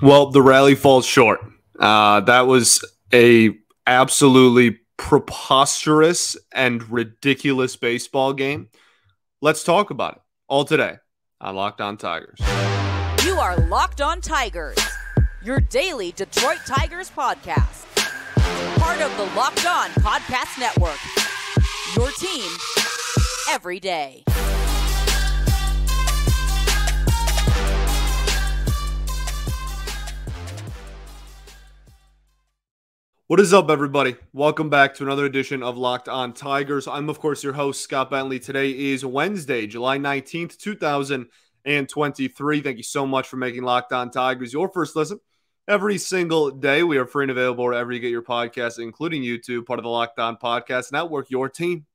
Well, the rally falls short. That was a absolutely preposterous and ridiculous baseball game. Let's talk about it all today on Locked On Tigers. You are Locked On Tigers, your daily Detroit Tigers podcast. Part of the Locked On Podcast Network, your team every day. What is up, everybody? Welcome back to another edition of Locked On Tigers. I'm, of course, your host, Scott Bentley. Today is Wednesday, July 19th, 2023. Thank you so much for making Locked On Tigers your first listen every single day. We are free and available wherever you get your podcasts, including YouTube, part of the Locked On Podcast Network, your team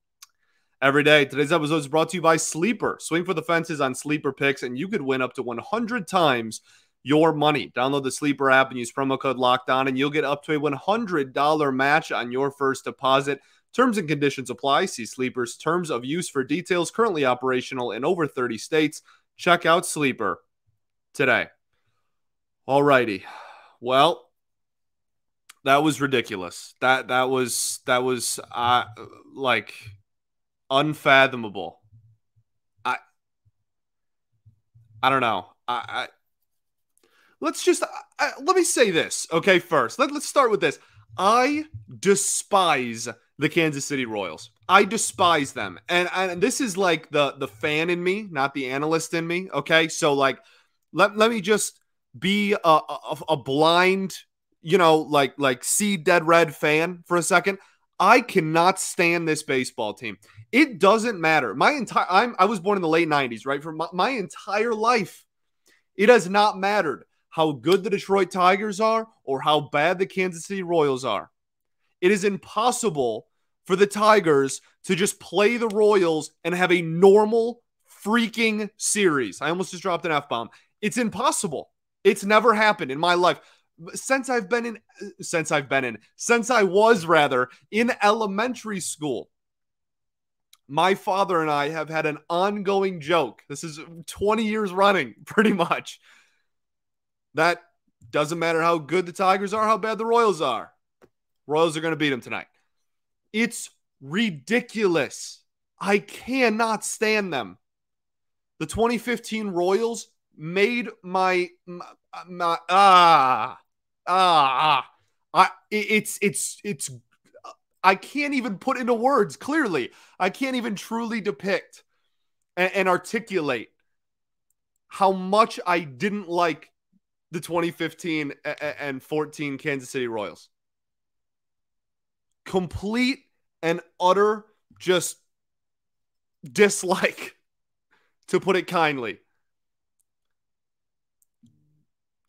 every day. Today's episode is brought to you by Sleeper. Swing for the fences on Sleeper picks, and you could win up to 100 times your money. Download the Sleeper app and use promo code LOCKEDON, and you'll get up to a $100 match on your first deposit. Terms and conditions apply. See Sleeper's terms of use for details. Currently operational in over 30 states. Check out Sleeper today. Alrighty. Well, that was ridiculous. That was like unfathomable. I don't know. Let's just let me say this, okay? First, let's start with this. I despise the Kansas City Royals. I despise them, and this is like the fan in me, not the analyst in me. Okay, so like, let me just be a blind, like see dead red fan for a second. I cannot stand this baseball team. It doesn't matter. I was born in the late '90s, right? For my entire life, it has not mattered how good the Detroit Tigers are or how bad the Kansas City Royals are. It is impossible for the Tigers to just play the Royals and have a normal freaking series. I almost just dropped an F-bomb. It's impossible. It's never happened in my life. Since I was in elementary school. My father and I have had an ongoing joke. This is 20 years running, pretty much. That doesn't matter how good the Tigers are, how bad the Royals are. Royals are going to beat them tonight. It's ridiculous. I cannot stand them. The 2015 Royals made it's I can't even put into words clearly. I can't even truly depict and articulate how much I didn't like the 2015 and 14 Kansas City Royals. Complete and utter just dislike, to put it kindly.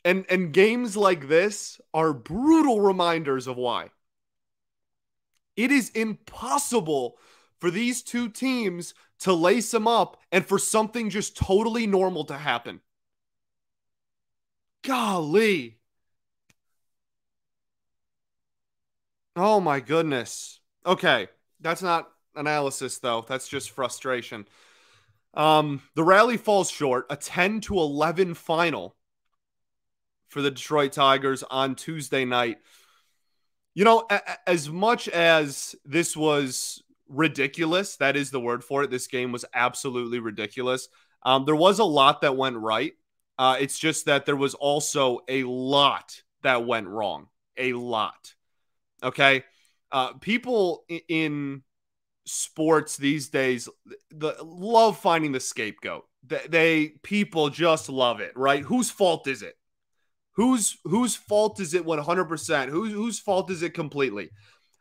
And games like this are brutal reminders of why. It is impossible for these two teams to lace them up and for something just totally normal to happen. Golly. Oh my goodness. Okay, that's not analysis though. That's just frustration. The rally falls short. A 10-11 final for the Detroit Tigers on Tuesday night. You know, as much as this was ridiculous, that is the word for it. This game was absolutely ridiculous. There was a lot that went right. It's just that there was also a lot that went wrong. A lot. Okay? People in sports these days love finding the scapegoat. People just love it, right? Whose fault is it? Whose fault is it 100%? Whose fault is it completely?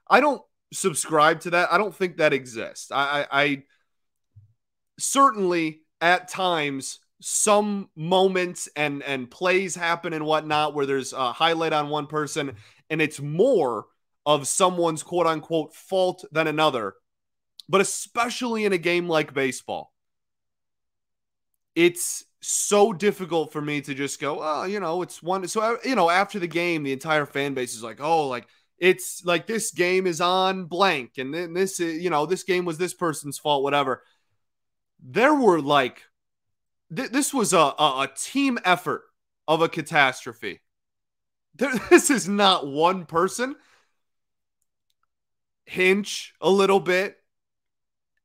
I don't subscribe to that. I don't think that exists. I certainly at times some moments and plays happen and whatnot where there's a highlight on one person and it's more of someone's quote unquote fault than another. But especially in a game like baseball, it's so difficult for me to just go, oh, it's one. So, after the game, the entire fan base is like, oh, like it's like this game is on blank. And then this game was this person's fault, whatever. There were like, this was a team effort of a catastrophe. This is not one person. Hinch a little bit.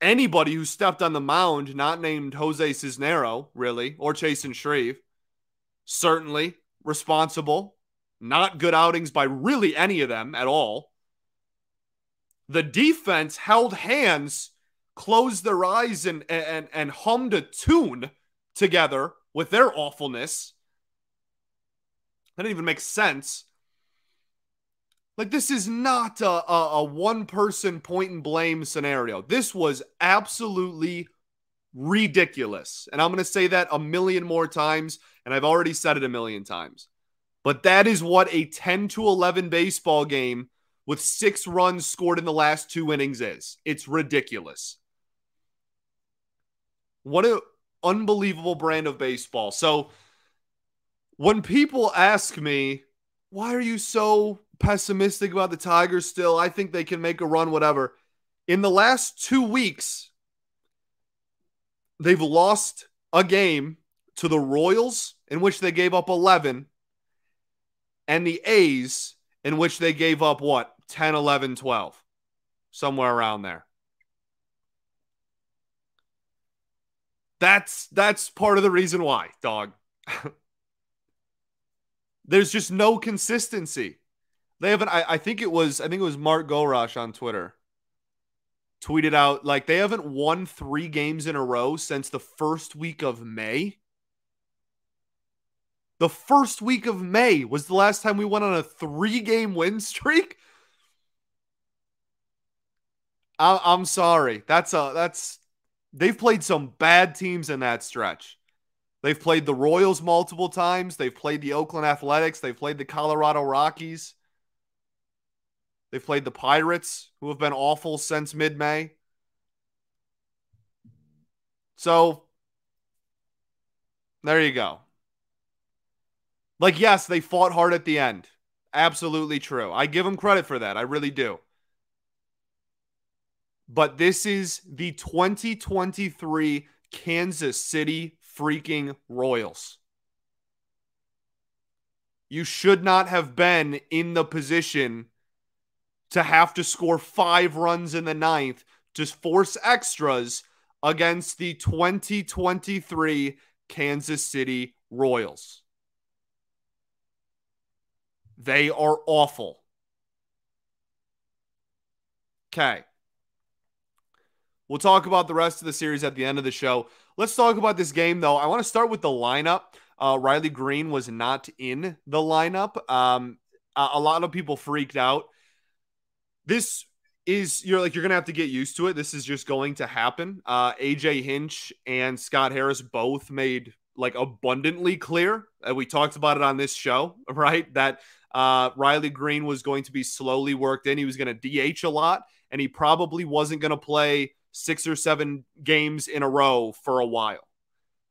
Anybody who stepped on the mound, not named Jose Cisnero, really, or Chasen Shreve, certainly responsible. Not good outings by really any of them at all. The defense held hands, closed their eyes, and hummed a tune together with their awfulness. That didn't even make sense. Like, this is not a one-person point and blame scenario. This was absolutely ridiculous. And I'm going to say that a million more times, and I've already said it a million times. But that is what a 10-11 baseball game with 6 runs scored in the last 2 innings is. It's ridiculous. What an unbelievable brand of baseball. So when people ask me, why are you so pessimistic about the Tigers still? I think they can make a run, whatever. In the last 2 weeks, they've lost a game to the Royals, in which they gave up 11, and the A's, in which they gave up, 10, 11, 12. Somewhere around there. That's part of the reason why, dog. There's just no consistency. They haven't. I think it was Mark Gorosh on Twitter tweeted out, like, they haven't won 3 games in a row since the first week of May. The first week of May was the last time we went on a 3-game win streak. I'm sorry. They've played some bad teams in that stretch. They've played the Royals multiple times. They've played the Oakland Athletics. They've played the Colorado Rockies. They've played the Pirates, who have been awful since mid-May. So, there you go. Like, yes, they fought hard at the end. Absolutely true. I give them credit for that. I really do. But this is the 2023 Kansas City freaking Royals. You should not have been in the position to have to score 5 runs in the 9th to force extras against the 2023 Kansas City Royals. They are awful. Okay. We'll talk about the rest of the series at the end of the show. Let's talk about this game, though. I want to start with the lineup. Riley Green was not in the lineup. A lot of people freaked out. This is, you're going to have to get used to it. This is just going to happen. AJ Hinch and Scott Harris both made, like, abundantly clear, we talked about it on this show, right? That Riley Green was going to be slowly worked in. He was going to DH a lot, and he probably wasn't going to play 6 or 7 games in a row for a while.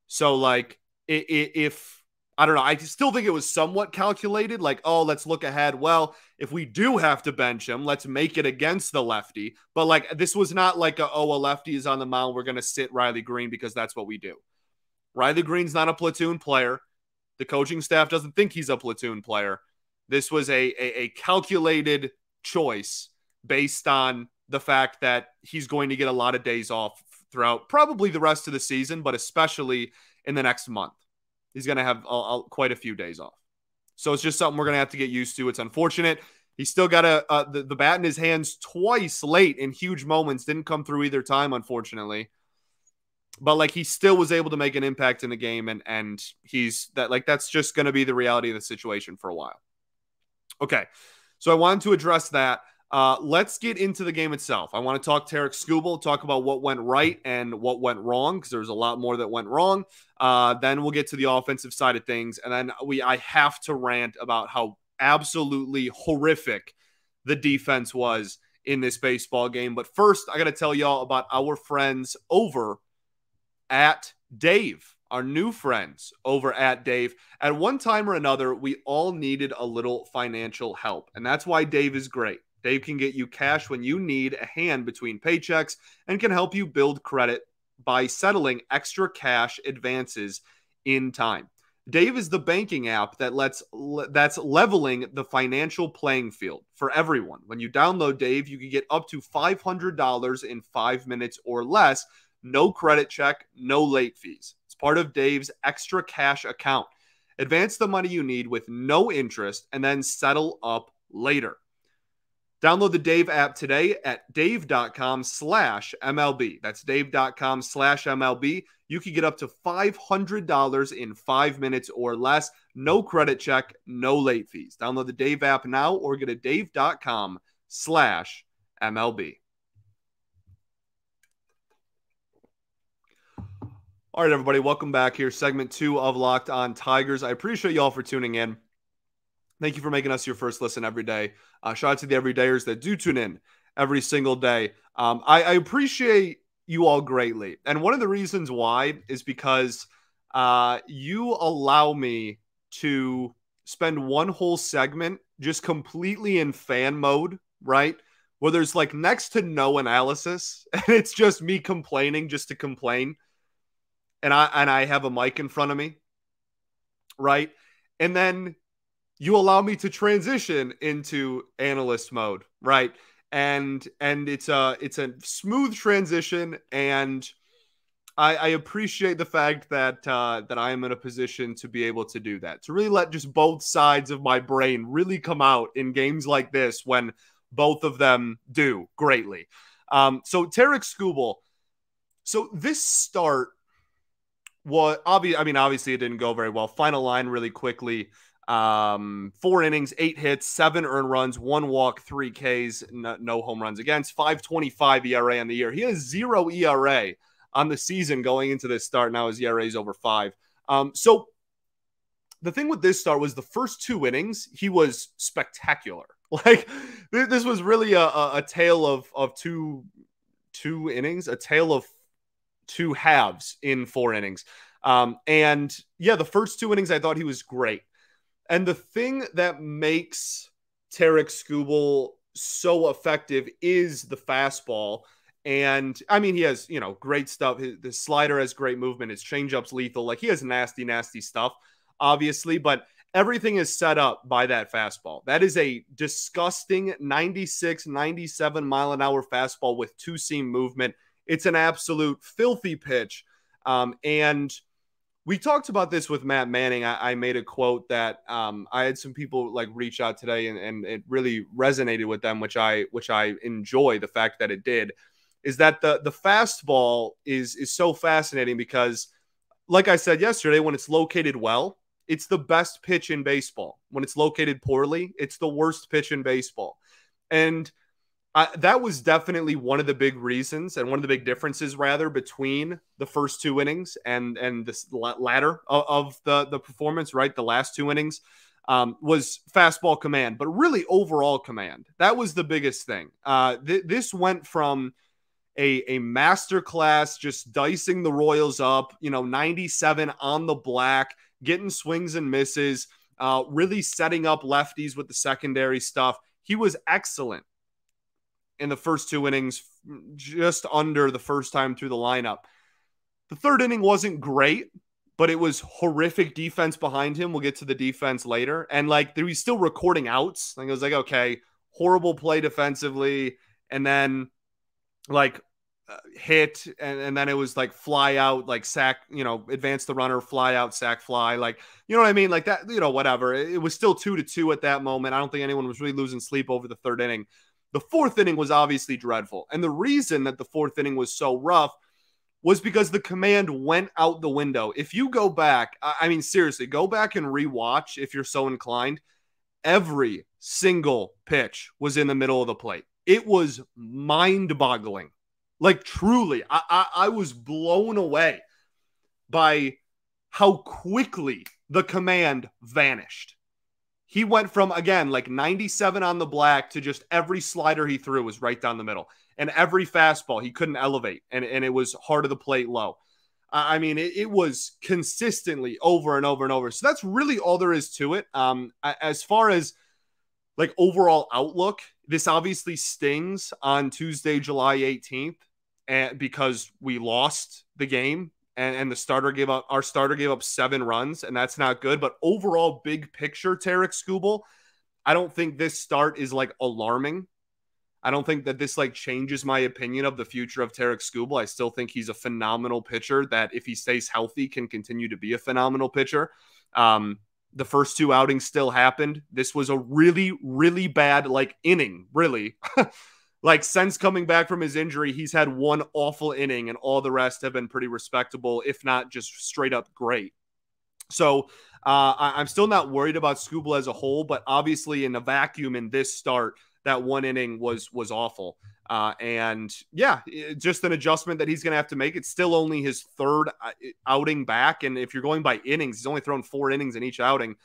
So, like, if I don't know, I still think it was somewhat calculated, like, oh, let's look ahead. Well, if we do have to bench him, let's make it against the lefty. But, like, this was not like a lefty is on the mound, we're going to sit Riley Green because that's what we do. Riley Green's not a platoon player. The coaching staff doesn't think he's a platoon player. This was a calculated choice based on the fact that he's going to get a lot of days off throughout probably the rest of the season, but especially in the next month. He's going to have quite a few days off. So it's just something we're going to have to get used to. It's unfortunate. He still got the bat in his hands twice late in huge moments. Didn't come through either time, unfortunately. But, like, he still was able to make an impact in the game, and that's just going to be the reality of the situation for a while. Okay, so I wanted to address that. Let's get into the game itself. I want to talk Tarik Skubal, talk about what went right and what went wrong, because there's a lot more that went wrong. Then we'll get to the offensive side of things, and then I have to rant about how absolutely horrific the defense was in this baseball game. But first, I got to tell y'all about our friends over at Dave. Our new friends over at Dave. At one time or another, we all needed a little financial help, and that's why Dave is great. Dave can get you cash when you need a hand between paychecks and can help you build credit by settling extra cash advances in time. Dave is the banking app that's leveling the financial playing field for everyone. When you download Dave, you can get up to $500 in 5 minutes or less. No credit check, no late fees. It's part of Dave's extra cash account. Advance the money you need with no interest and then settle up later. Download the Dave app today at dave.com/MLB. That's dave.com/MLB. You can get up to $500 in 5 minutes or less. No credit check, no late fees. Download the Dave app now or go to dave.com/MLB. All right, everybody, welcome back here. Segment 2 of Locked On Tigers. I appreciate you all for tuning in. Thank you for making us your first listen every day. Shout out to the everydayers that do tune in every single day. I appreciate you all greatly. And one of the reasons why is because you allow me to spend one whole segment just completely in fan mode, right? Where there's like next to no analysis. And it's just me complaining just to complain. And I have a mic in front of me, right? And then you allow me to transition into analyst mode, right? And it's a smooth transition, and I appreciate the fact that that I am in a position to be able to do that, to really let just both sides of my brain really come out in games like this when both of them do greatly. So Tarik Skubal. So this start was obviously it didn't go very well. Final line really quickly. 4 innings, 8 hits, 7 earned runs, 1 walk, 3 Ks, no home runs against, 5.25 ERA on the year. He has 0 ERA on the season going into this start. Now his ERA is over 5. So the thing with this start was the first 2 innings, he was spectacular. Like this was really a tale of two innings, a tale of 2 halves in 4 innings. And yeah, the first 2 innings, I thought he was great. And the thing that makes Tarik Skubal so effective is the fastball. And I mean, he has, great stuff. The slider has great movement. His changeup's lethal. Like he has nasty, nasty stuff, obviously, but everything is set up by that fastball. That is a disgusting 96, 97 mile an hour fastball with 2-seam movement. It's an absolute filthy pitch. And we talked about this with Matt Manning. I made a quote that I had some people like reach out today, and it really resonated with them, which I enjoy the fact that it did, is that the fastball is so fascinating because, like I said yesterday, when it's located well, it's the best pitch in baseball. When it's located poorly, it's the worst pitch in baseball. And that was definitely one of the big reasons and one of the big differences, rather, between the first 2 innings and this latter of the performance, right? The last 2 innings was fastball command, but really overall command. That was the biggest thing. This went from a masterclass, just dicing the Royals up, 97 on the black, getting swings and misses, really setting up lefties with the secondary stuff. He was excellent in the first 2 innings, just under the first time through the lineup. The 3rd inning wasn't great, but it was horrific defense behind him. We'll get to the defense later. And like, he was still recording outs. Like, it was like, okay, horrible play defensively. And then like hit. And then it was like fly out, like sack, advance the runner, fly out, sack, fly. Like, you know what I mean? Like that, whatever. It was still 2-2 at that moment. I don't think anyone was really losing sleep over the 3rd inning. The 4th inning was obviously dreadful. And the reason that the 4th inning was so rough was because the command went out the window. If you go back, I mean, seriously, go back and rewatch if you're so inclined. Every single pitch was in the middle of the plate. It was mind-boggling. Like, truly, I was blown away by how quickly the command vanished. He went from, again, like 97 on the black to just every slider he threw was right down the middle. And every fastball he couldn't elevate. And it was hard of the plate low. I mean, it was consistently over and over and over. So that's really all there is to it. As far as like overall outlook, this obviously stings on Tuesday, July 18th, because we lost the game. and our starter gave up 7 runs, and that's not good. But overall, big picture, Tarik Skubal, I don't think this start is like alarming. I don't think that this like changes my opinion of the future of Tarik Skubal. I still think he's a phenomenal pitcher that, if he stays healthy, can continue to be a phenomenal pitcher. The first 2 outings still happened. This was a really, really bad like inning, really. Like, since coming back from his injury, he's had 1 awful inning, and all the rest have been pretty respectable, if not just straight up great. So I'm still not worried about Skubal as a whole, but obviously in a vacuum in this start, that 1 inning was awful. And yeah, just an adjustment that he's going to have to make. It's still only his 3rd outing back. And if you're going by innings, he's only thrown 4 innings in each outing.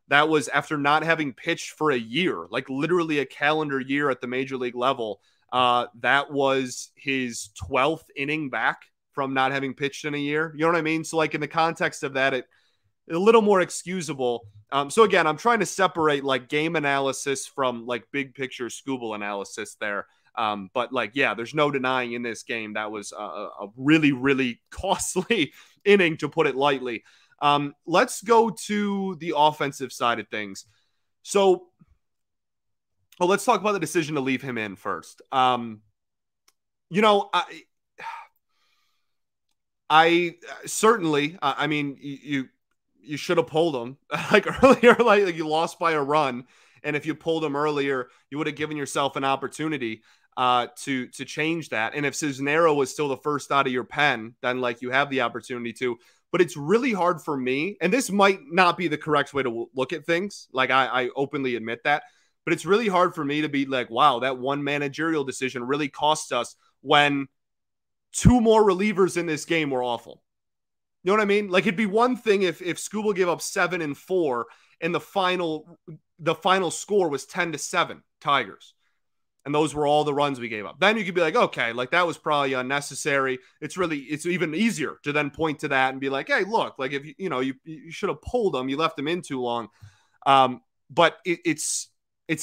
That was after not having pitched for a year, like literally a calendar year at the major league level. That was his 12th inning back from not having pitched in a year. You know what I mean? So like in the context of that, it's a little more excusable. So again, I'm trying to separate like game analysis from like big picture Skubal analysis there. But like, yeah, there's no denying in this game that was a really, really costly inning, to put it lightly. Let's go to the offensive side of things. So, let's talk about the decision to leave him in first. I certainly, I mean, you should have pulled him like earlier, like you lost by a run. And if you pulled him earlier, you would have given yourself an opportunity to change that. And if Cisnero was still the first out of your pen, then like you have the opportunity to. But it's really hard for me, and this might not be the correct way to look at things. Like I openly admit that, but it's really hard for me to be like, wow, that one managerial decision really cost us when 2 more relievers in this game were awful. You know what I mean? Like, it'd be one thing if Skubal gave up 7 and 4 and the final score was 10-7 Tigers. And those were all the runs we gave up. Then you could be like, okay, like that was probably unnecessary. It's even easier to then point to that and be like, hey, look, like if you should have pulled them, you left them in too long. But it's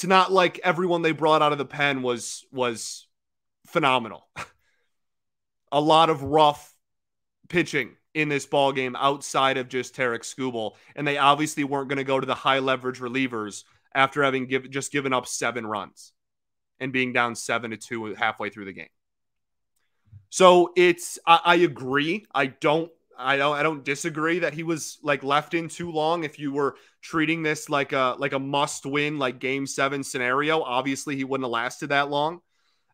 not like everyone they brought out of the pen was phenomenal. A lot of rough pitching in this ball game outside of just Tarik Skubal, and they obviously weren't going to go to the high leverage relievers after having just given up 7 runs and being down 7-2 halfway through the game. So I agree. I don't disagree that he was like left in too long. If you were treating this like a must win, like Game 7 scenario, obviously he wouldn't have lasted that long.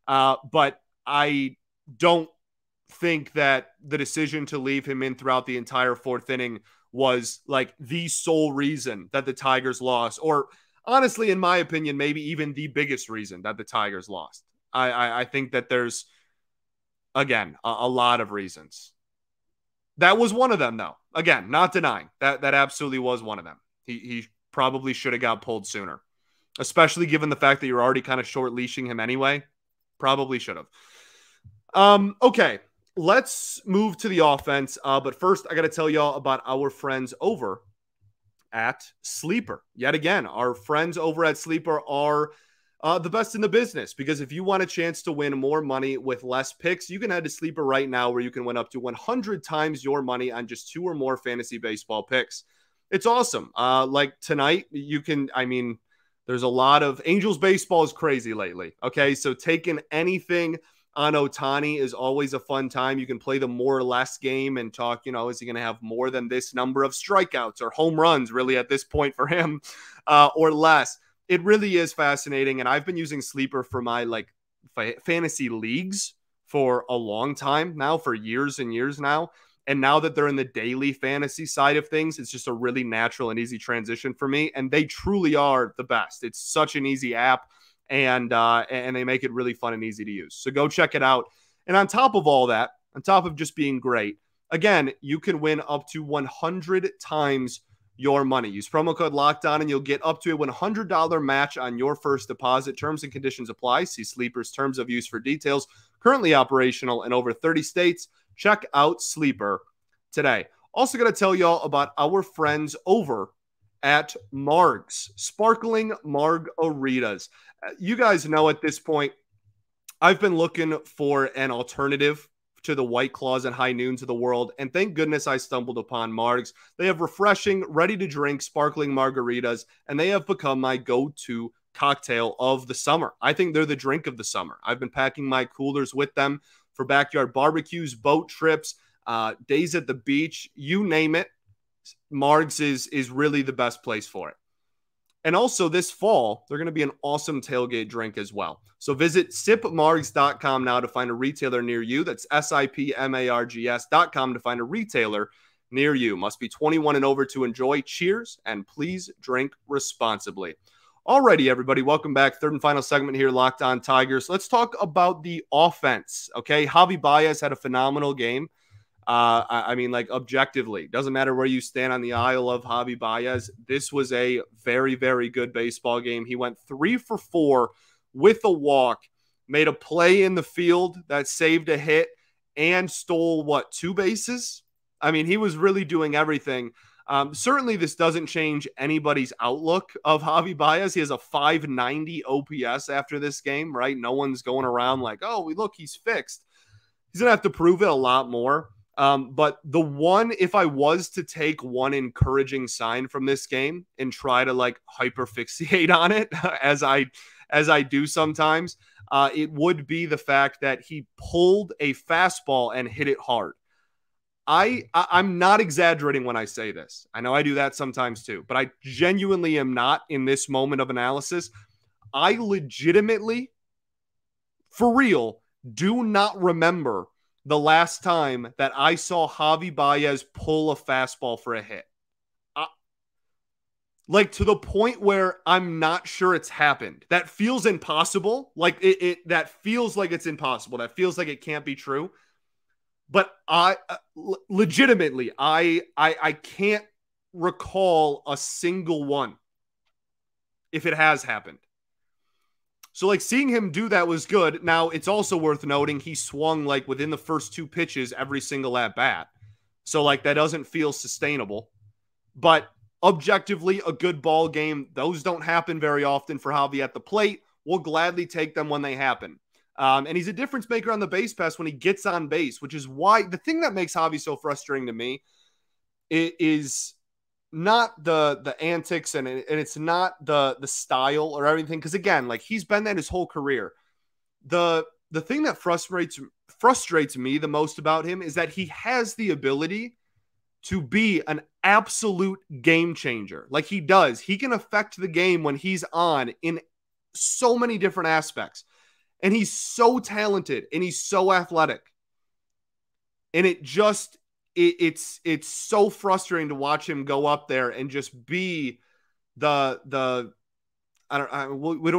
But I don't think that the decision to leave him in throughout the entire 4th inning was like the sole reason that the Tigers lost, or honestly, in my opinion, maybe even the biggest reason that the Tigers lost. I think that there's, again, a lot of reasons. That was one of them, though. Again, not denying that absolutely was one of them. He probably should have got pulled sooner, especially given the fact that you're already kind of short leashing him anyway. Probably should have. Okay, let's move to the offense. But first, I got to tell y'all about our friends over at Sleeper. Yet again, our friends over at Sleeper are the best in the business, because if you want a chance to win more money with less picks, you can head to Sleeper right now, where you can win up to 100 times your money on just 2 or more fantasy baseball picks. It's awesome. Like tonight, there's a lot of Angels baseball is crazy lately. Okay, so taking anything on Ohtani is always a fun time. You can play the more or less game and talk, is he going to have more than this number of strikeouts or home runs really at this point for him or less? It really is fascinating. And I've been using Sleeper for my fantasy leagues for a long time now, for years and years now. And now that they're in the daily fantasy side of things, it's just a really natural and easy transition for me. And they truly are the best. It's such an easy app. And they make it really fun and easy to use. So go check it out. And on top of all that, on top of just being great, again, you can win up to 100 times your money. Use promo code LOCKEDON and you'll get up to a $100 match on your first deposit. Terms and conditions apply. See Sleeper's terms of use for details. Currently operational in over 30 states. Check out Sleeper today. Also going to tell y'all about our friends over at Marg's Sparkling Margaritas. You guys know at this point, I've been looking for an alternative to the White Claws and High Noons of the world, and thank goodness I stumbled upon Margs. They have refreshing, ready-to-drink sparkling margaritas, and they have become my go-to cocktail of the summer. I think they're the drink of the summer. I've been packing my coolers with them for backyard barbecues, boat trips, days at the beach, you name it. Margs is really the best place for it. And also this fall, they're going to be an awesome tailgate drink as well. So visit sipmargs.com now to find a retailer near you. That's SIPMARGS.com to find a retailer near you. Must be 21 and over to enjoy. Cheers, and please drink responsibly. Alrighty, everybody, welcome back. Third and final segment here, Locked On Tigers. Let's talk about the offense, okay? Javi Baez had a phenomenal game. I mean, like, objectively, doesn't matter where you stand on the aisle of Javi Baez. This was a very, very good baseball game. He went 3 for 4 with a walk, made a play in the field that saved a hit, and stole, 2 bases? I mean, he was really doing everything. Certainly, this doesn't change anybody's outlook of Javi Baez. He has a 590 OPS after this game, right? No one's going around like, oh, look, he's fixed. He's going to have to prove it a lot more. But the one, if I was to take one encouraging sign from this game and try to like hyperfixate on it as I do sometimes, it would be the fact that he pulled a fastball and hit it hard. I'm not exaggerating when I say this. I know I do that sometimes too, but I genuinely am not in this moment of analysis. I legitimately, for real, do not remember the last time that I saw Javi Baez pull a fastball for a hit. Like, to the point where I'm not sure it's happened. That feels impossible. Like, that feels like it's impossible. That feels like it can't be true. But I legitimately, I can't recall a single one if it has happened. So, like, seeing him do that was good. Now, it's also worth noting he swung, like, within the first 2 pitches every single at-bat. So, like, that doesn't feel sustainable. But objectively, a good ball game. Those don't happen very often for Javi at the plate. We'll gladly take them when they happen. And he's a difference maker on the base pass when he gets on base, which is why the thing that makes Javi so frustrating to me is not the antics and it's not the style or everything. Because again, like, he's been that his whole career. The thing that frustrates me the most about him is that he has the ability to be an absolute game changer. Like, he does. He can affect the game when he's on in so many different aspects. And he's so talented and he's so athletic. And it's so frustrating to watch him go up there and just be we don't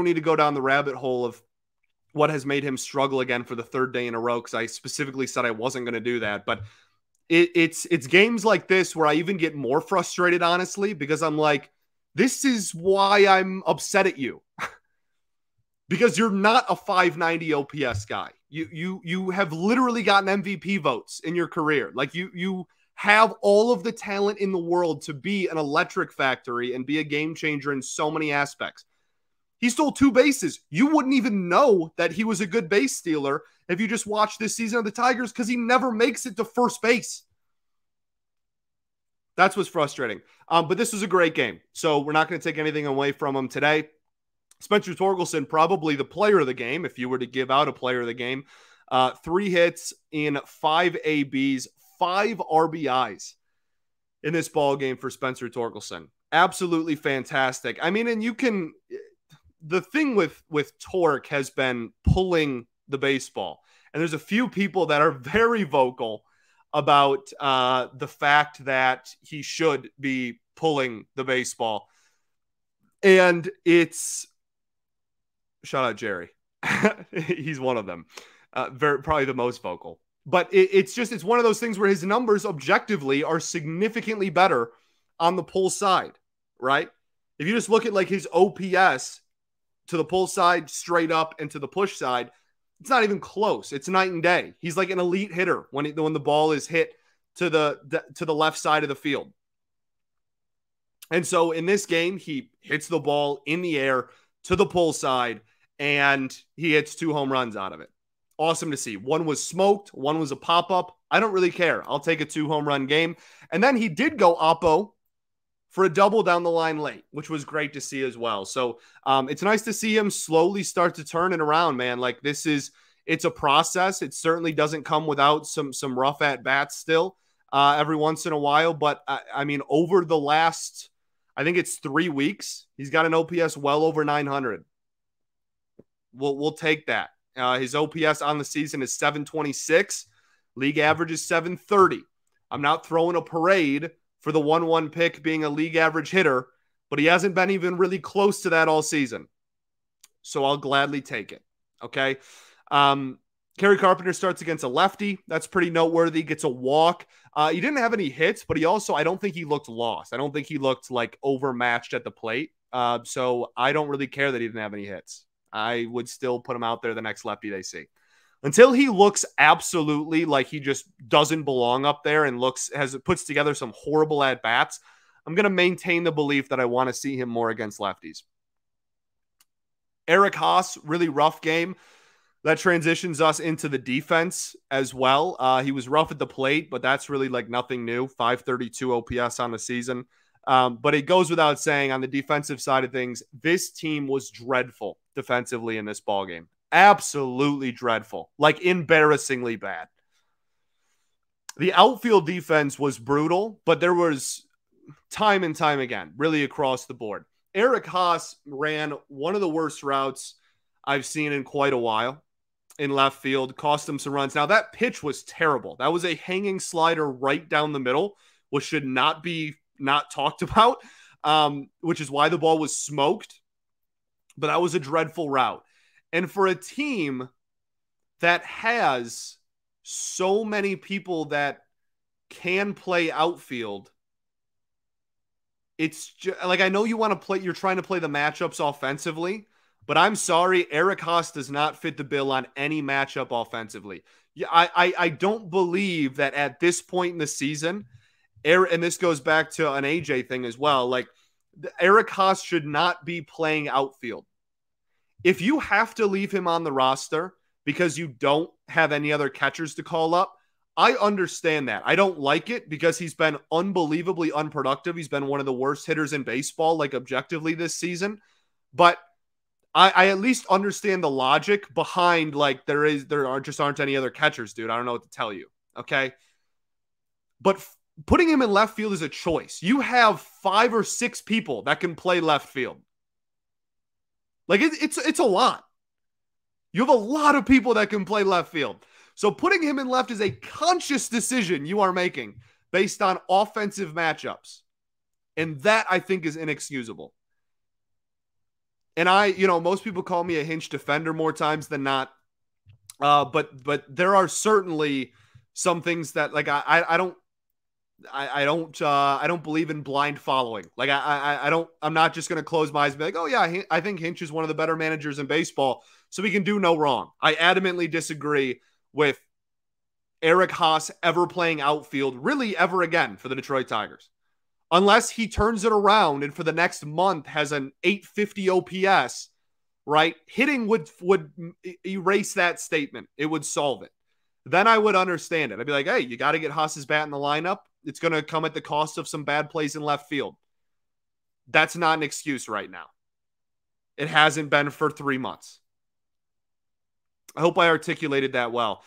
need to go down the rabbit hole of what has made him struggle again for the 3rd day in a row, because I specifically said I wasn't going to do that. But it's games like this where I even get more frustrated, honestly, because I'm like, this is why I'm upset at you. Because you're not a 590 OPS guy. You have literally gotten MVP votes in your career. Like, you have all of the talent in the world to be an electric factory and be a game changer in so many aspects. He stole 2 bases. You wouldn't even know that he was a good base stealer if you just watched this season of the Tigers, because he never makes it to first base. That's what's frustrating. But this was a great game. So we're not going to take anything away from him today. Spencer Torkelson, probably the player of the game, if you were to give out a player of the game. 3 hits in 5 ABs, 5 RBIs in this ball game for Spencer Torkelson. Absolutely fantastic. I mean, and you can... The thing with Tork has been pulling the baseball. And there's a few people that are very vocal about the fact that he should be pulling the baseball. And it's... Shout out Jerry. He's one of them. Probably the most vocal. But it's one of those things where his numbers objectively are significantly better on the pull side, right? If you just look at like his OPS to the pull side, straight up, and to the push side, it's not even close. It's night and day. He's like an elite hitter when the ball is hit to the left side of the field. And so in this game, he hits the ball in the air to the pull side, and he hits 2 home runs out of it. awesome to see. One was smoked, one was a pop-up. I don't really care. I'll take a 2-home run game. And then he did go oppo for a double down the line late, which was great to see as well. So it's nice to see him slowly start to turn it around, man. Like it's a process. It certainly doesn't come without some rough at bats still every once in a while. But I mean, over the last, I think it's 3 weeks, he's got an OPS well over 900. We'll take that. His OPS on the season is 726. League average is 730. I'm not throwing a parade for the 1-1 pick being a league average hitter, but he hasn't been even really close to that all season. So I'll gladly take it. Okay. Kerry Carpenter starts against a lefty. That's pretty noteworthy. Gets a walk. He didn't have any hits, but I don't think he looked lost. I don't think he looked like overmatched at the plate. So I don't really care that he didn't have any hits. I would still put him out there the next lefty they see. Until he looks absolutely like he just doesn't belong up there and puts together some horrible at-bats, I'm going to maintain the belief that I want to see him more against lefties. Eric Haas, really rough game. That transitions us into the defense as well. He was rough at the plate, but that's really like nothing new. 532 OPS on the season. But it goes without saying on the defensive side of things, this team was dreadful defensively in this ballgame. Absolutely dreadful. Like embarrassingly bad. The outfield defense was brutal, but there was time and time again, really across the board. Eric Haas ran one of the worst routes I've seen in quite a while in left field, cost him some runs. Now, that pitch was terrible. That was a hanging slider right down the middle, which should not be not talked about, which is why the ball was smoked. But that was a dreadful route. And for a team that has so many people that can play outfield, it's just, like, I know you're trying to play the matchups offensively, but I'm sorry, Eric Haas does not fit the bill on any matchup offensively. Yeah, I don't believe that at this point in the season, and this goes back to an AJ thing as well, like Eric Haas should not be playing outfield. If you have to leave him on the roster because you don't have any other catchers to call up, I understand that. I don't like it because he's been unbelievably unproductive. He's been one of the worst hitters in baseball, like objectively this season. But I at least understand the logic behind, like, there aren't any other catchers, dude. I don't know what to tell you. Okay. But putting him in left field is a choice. You have 5 or 6 people that can play left field. Like, it's a lot. You have a lot of people that can play left field. So putting him in left is a conscious decision you are making based on offensive matchups. And that, I think, is inexcusable. And most people call me a hinge defender more times than not. But there are certainly some things that, like, I don't believe in blind following. Like, I'm not just going to close my eyes and be like, oh yeah, I think Hinch is one of the better managers in baseball, so he can do no wrong. I adamantly disagree with Eric Haas ever playing outfield, really ever again, for the Detroit Tigers. Unless he turns it around and for the next month has an 850 OPS, right? Hitting would erase that statement. It would solve it. Then I would understand it. I'd be like, hey, you got to get Haas's bat in the lineup. It's going to come at the cost of some bad plays in left field. That's not an excuse right now. It hasn't been for 3 months. I hope I articulated that well.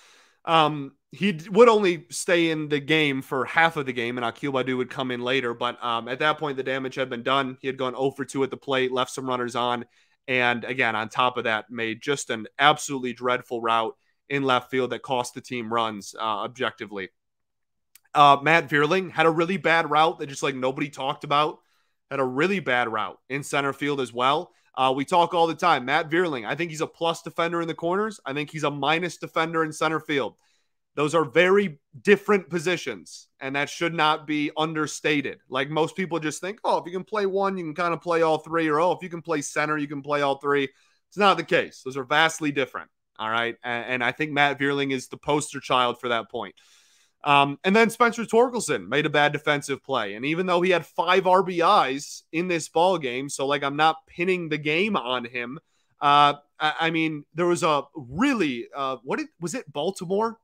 He would only stay in the game for half of the game, and Akil Baddoo would come in later. But at that point, the damage had been done. He had gone 0 for 2 at the plate, left some runners on. And again, on top of that, made just an absolutely dreadful route in left field that cost the team runs objectively. Matt Vierling had a really bad route that just like nobody talked about. Had a really bad route in center field as well. We talk all the time. Matt Vierling, I think he's a plus defender in the corners. I think he's a minus defender in center field. Those are very different positions, and that should not be understated. Like most people just think, oh, if you can play one, you can kind of play all three, or oh, if you can play center, you can play all three. It's not the case. Those are vastly different. All right. And I think Matt Vierling is the poster child for that point. And then Spencer Torkelson made a bad defensive play. And even though he had 5 RBIs in this ball game, so like I'm not pinning the game on him, I mean, there was a really was it Baltimore?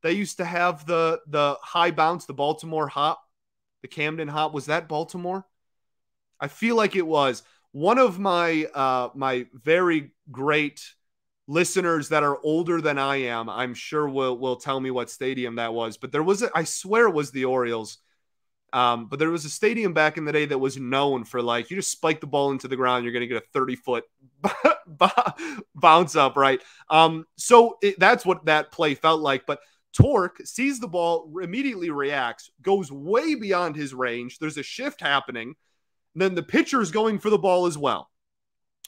They used to have the high bounce, the Baltimore hop, the Camden hop. Was that Baltimore? I feel like it was. One of my my very great listeners that are older than I am, I'm sure will tell me what stadium that was. But there was I swear it was the Orioles. But there was a stadium back in the day that was known for, like, you just spike the ball into the ground, you're going to get a 30-foot bounce up, right? So that's what that play felt like. But Tork sees the ball, immediately reacts, goes way beyond his range. There's a shift happening. Then the pitcher is going for the ball as well.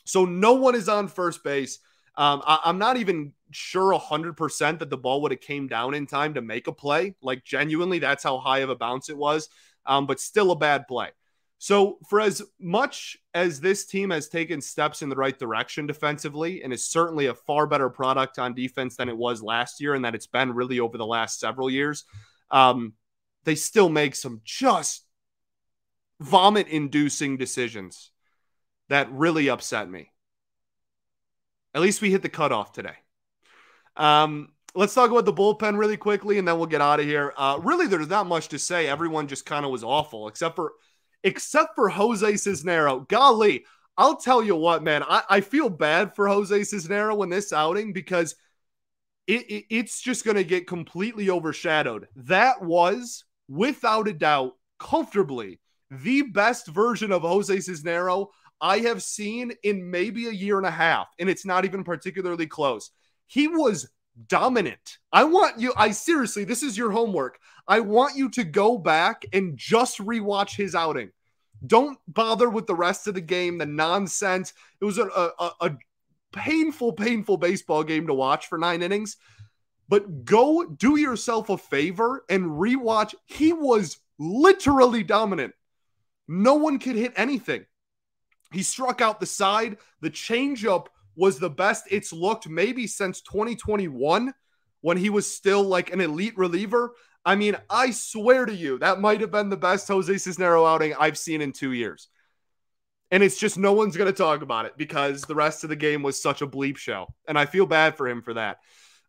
So no one is on first base. I'm not even sure 100% that the ball would have came down in time to make a play. Like, genuinely, that's how high of a bounce it was. But still a bad play. So for as much as this team has taken steps in the right direction defensively, and is certainly a far better product on defense than it was last year, and that it's been really over the last several years, they still make some just vomit-inducing decisions that really upset me. At least we hit the cutoff today. Let's talk about the bullpen really quickly, and then we'll get out of here. Really, there's not much to say. Everyone just kind of was awful, except for Jose Cisnero. Golly, I'll tell you what, man. I feel bad for Jose Cisnero in this outing because it's just going to get completely overshadowed. That was, without a doubt, comfortably the best version of Jose Cisnero I have seen in maybe a year and a half, and it's not even particularly close. He was dominant. Seriously, this is your homework. I want you to go back and just rewatch his outing. Don't bother with the rest of the game, the nonsense. It was a painful baseball game to watch for 9 innings. But go do yourself a favor and rewatch. He was literally dominant. No one could hit anything. He struck out the side. The changeup was the best it's looked maybe since 2021 when he was still like an elite reliever. I mean, I swear to you, that might have been the best Jose Cisnero outing I've seen in 2 years. And it's just no one's going to talk about it because the rest of the game was such a bleep show. And I feel bad for him for that.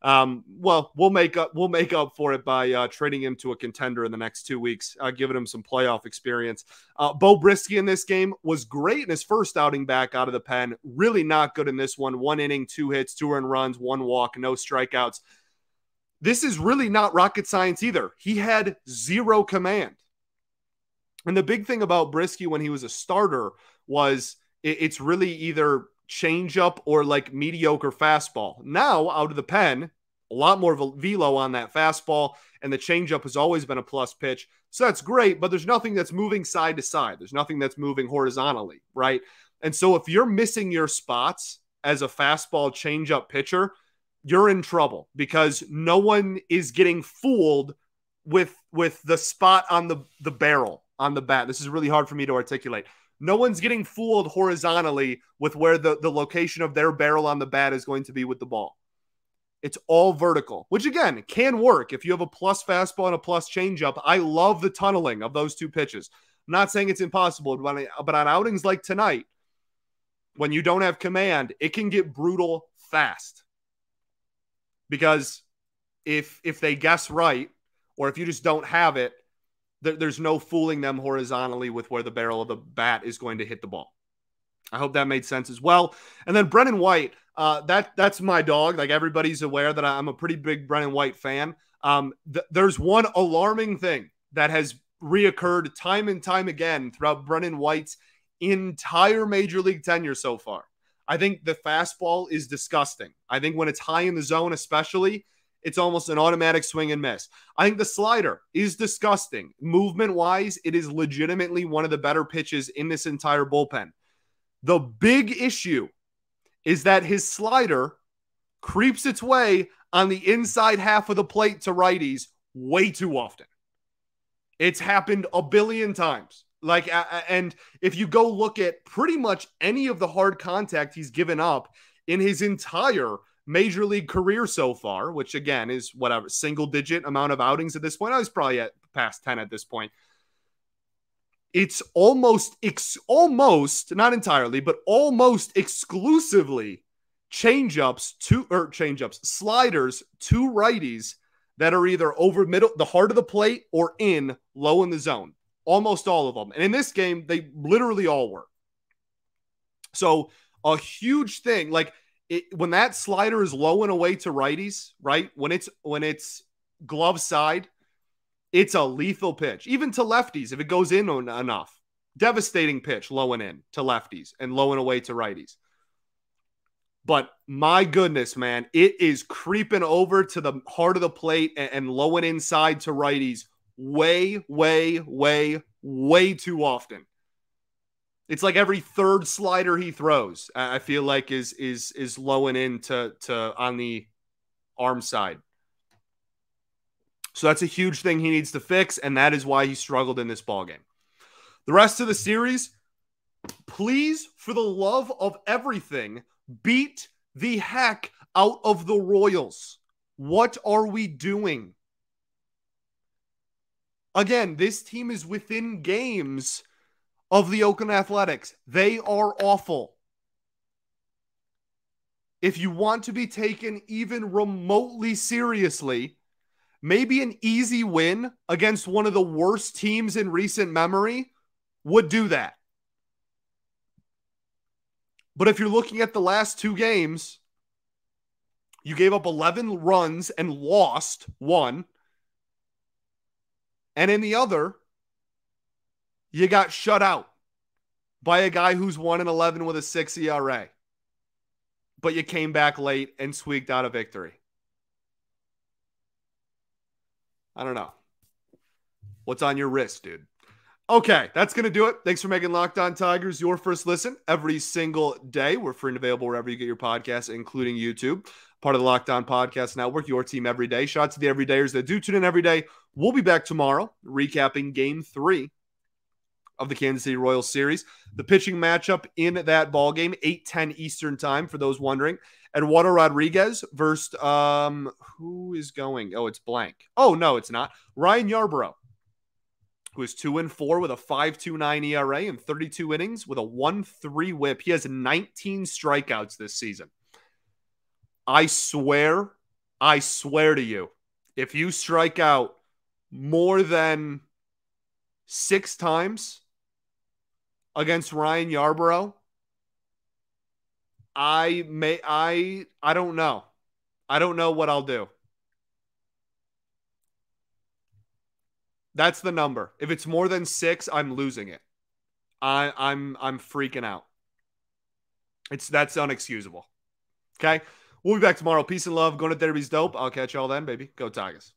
Well, we'll make up for it by trading him to a contender in the next 2 weeks, giving him some playoff experience. Bo Brisky in this game was great in his first outing back out of the pen. Really not good in this one. 1 inning, 2 hits, 2 earned runs, 1 walk, no strikeouts. This is really not rocket science either. He had 0 command. And the big thing about Brisky when he was a starter was it's really either changeup or like mediocre fastball. Now, out of the pen, a lot more velo on that fastball, and the changeup has always been a plus pitch. So that's great, but there's nothing that's moving side to side. There's nothing that's moving horizontally, right? And so if you're missing your spots as a fastball changeup pitcher, you're in trouble because no one is getting fooled with the spot on the barrel on the bat. This is really hard for me to articulate. No one's getting fooled horizontally with where the location of their barrel on the bat is going to be with the ball. It's all vertical, which again can work if you have a plus fastball and a plus changeup. I love the tunneling of those 2 pitches. I'm not saying it's impossible, but on outings like tonight, when you don't have command, it can get brutal fast. Because if they guess right, or if you just don't have it, there's no fooling them horizontally with where the barrel of the bat is going to hit the ball. I hope that made sense as well. And then Brennan White, that's my dog. Like, everybody's aware that I'm a pretty big Brennan White fan. There's one alarming thing that has reoccurred time and time again throughout Brennan White's entire major league tenure so far. I think the fastball is disgusting. I think when it's high in the zone, especially, it's almost an automatic swing and miss. I think the slider is disgusting. Movement-wise, it is legitimately one of the better pitches in this entire bullpen. The big issue is that his slider creeps its way on the inside half of the plate to righties way too often. It's happened a billion times. Like, and if you go look at pretty much any of the hard contact he's given up in his entire major league career so far, which again is whatever, single digit amount of outings at this point. I was probably at past 10 at this point. It's almost, not entirely, but almost exclusively sliders to righties that are either over middle, the heart of the plate, or in low in the zone. Almost all of them. And in this game, they literally all were. So a huge thing, like when that slider is low and away to righties, right? When it's glove side, it's a lethal pitch. Even to lefties, if it goes in enough. Devastating pitch, low and in to lefties and low and away to righties. But my goodness, man, it is creeping over to the heart of the plate and low and inside to righties way too often. It's like every third slider he throws, I feel like is low and in to on the arm side. So that's a huge thing he needs to fix, and that is why he struggled in this ballgame. The rest of the series, please, for the love of everything, beat the heck out of the Royals. What are we doing? Again, this team is within games of the Oakland Athletics. They are awful. If you want to be taken even remotely seriously, maybe an easy win against one of the worst teams in recent memory would do that. But if you're looking at the last two games, you gave up 11 runs and lost one. And in the other, you got shut out by a guy who's 1-11 with a 6 ERA. But you came back late and squeaked out a victory. I don't know. What's on your wrist, dude? Okay, that's going to do it. Thanks for making Locked On Tigers your first listen every single day. We're free and available wherever you get your podcasts, including YouTube. Part of the Locked On Podcast Network, your team every day. Shout out to the everydayers that do tune in every day. We'll be back tomorrow recapping Game 3 of the Kansas City Royals series. The pitching matchup in that ballgame, 8:10 Eastern time, for those wondering. Eduardo Rodriguez versus, who is going? Oh, it's blank. Oh, no, it's not. Ryan Yarbrough, who is 2-4 with a 5.29 ERA and 32 innings with a 1.3 whip. He has 19 strikeouts this season. I swear to you, if you strike out more than 6 times against Ryan Yarbrough, I don't know. I don't know what I'll do. That's the number. If it's more than 6, I'm losing it. I'm freaking out. That's unexcusable. Okay? We'll be back tomorrow. Peace and love. Going to Derby's dope. I'll catch y'all then, baby. Go Tigers.